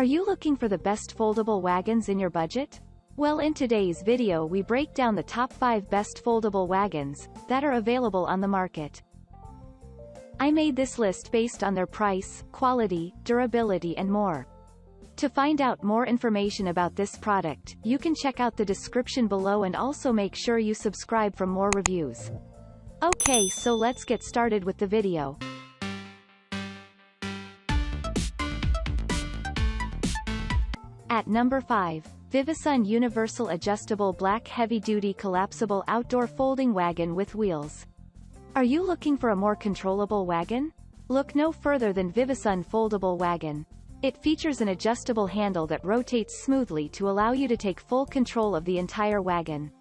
Are you looking for the best foldable wagons in your budget? Well, in today's video we break down the top 5 best foldable wagons that are available on the market. I made this list based on their price, quality, durability and more. To find out more information about this product, you can check out the description below and also make sure you subscribe for more reviews. Okay, so let's get started with the video. At number 5. VIVOSUN Universal Adjustable Black Heavy-Duty Collapsible Outdoor Folding Wagon with Wheels. Are you looking for a more controllable wagon? Look no further than VIVOSUN Foldable Wagon. It features an adjustable handle that rotates smoothly to allow you to take full control of the entire wagon.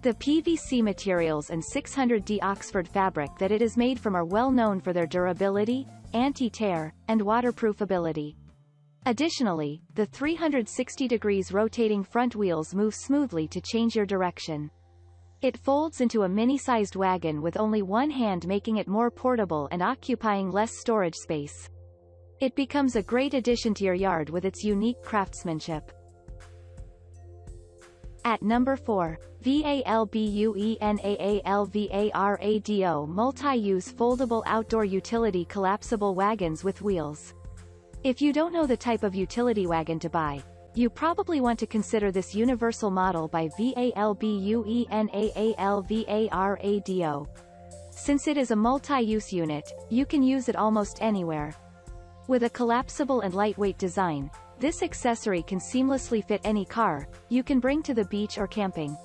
The PVC materials and 600D Oxford fabric that it is made from are well known for their durability, anti-tear, and waterproof ability. Additionally, the 360 degrees rotating front wheels move smoothly to change your direction. It folds into a mini-sized wagon with only one hand, making it more portable and occupying less storage space. It becomes a great addition to your yard with its unique craftsmanship. At number 4. VALBUENAALVARADO Multi-Use Foldable Outdoor Utility Collapsible Wagons with Wheels. If you don't know the type of utility wagon to buy, you probably want to consider this universal model by VALBUENAALVARADO. Since it is a multi-use unit, you can use it almost anywhere. With a collapsible and lightweight design, this accessory can seamlessly fit any car you can bring to the beach or camping.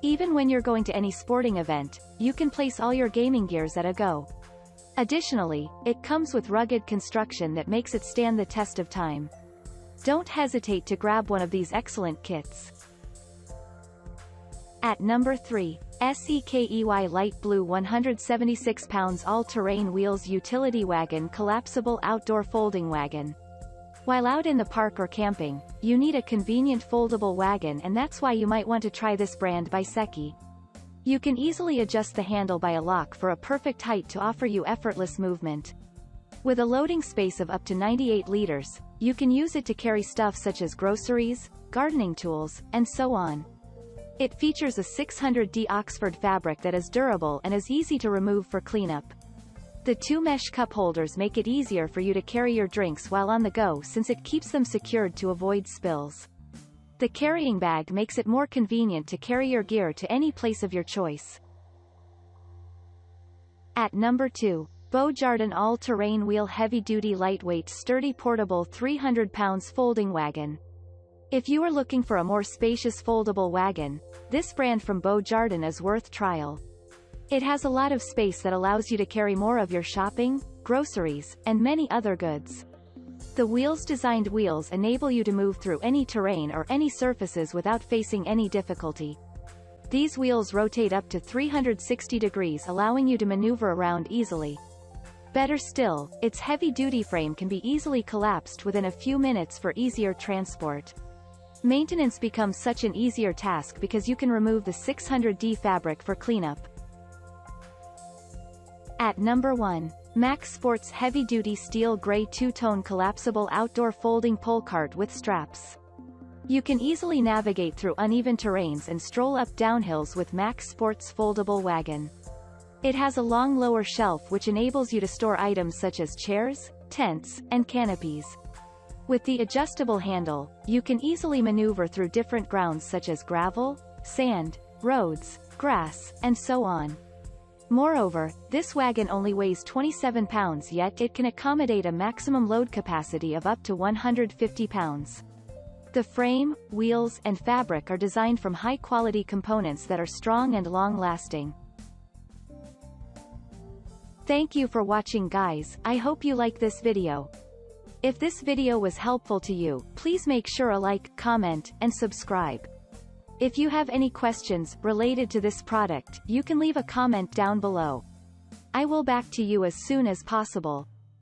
Even when you're going to any sporting event, you can place all your gaming gears at a go. Additionally, it comes with rugged construction that makes it stand the test of time. Don't hesitate to grab one of these excellent kits. At number 3. SEKEY Light Blue 176 pounds All-Terrain Wheels Utility Wagon Collapsible Outdoor Folding Wagon. While out in the park or camping, you need a convenient foldable wagon, and that's why you might want to try this brand by SEKEY. You can easily adjust the handle by a lock for a perfect height to offer you effortless movement. With a loading space of up to 98 liters, you can use it to carry stuff such as groceries, gardening tools, and so on. It features a 600D Oxford fabric that is durable and is easy to remove for cleanup. The 2 mesh cup holders make it easier for you to carry your drinks while on the go, since it keeps them secured to avoid spills. The carrying bag makes it more convenient to carry your gear to any place of your choice. At number 2. JARDIN All-Terrain Wheel Heavy-Duty Lightweight Sturdy Portable 300 pounds Folding Wagon. If you are looking for a more spacious foldable wagon, this brand from JARDIN is worth trial. It has a lot of space that allows you to carry more of your shopping, groceries, and many other goods. The designed wheels enable you to move through any terrain or any surfaces without facing any difficulty. These wheels rotate up to 360 degrees, allowing you to maneuver around easily. Better still, its heavy-duty frame can be easily collapsed within a few minutes for easier transport. Maintenance becomes such an easier task because you can remove the 600D fabric for cleanup. At number 1. MacSports Heavy-Duty Steel Gray Two-Tone Collapsible Outdoor Folding Pole Cart with Straps. You can easily navigate through uneven terrains and stroll up downhills with MacSports Foldable Wagon. It has a long lower shelf which enables you to store items such as chairs, tents, and canopies. With the adjustable handle, you can easily maneuver through different grounds such as gravel, sand, roads, grass, and so on. Moreover, this wagon only weighs 27 pounds, yet it can accommodate a maximum load capacity of up to 150 pounds. The frame, wheels, and fabric are designed from high-quality components that are strong and long-lasting. Thank you for watching, guys. I hope you like this video. If this video was helpful to you, please make sure to like, comment, and subscribe. If you have any questions related to this product, you can leave a comment down below. I will back to you as soon as possible.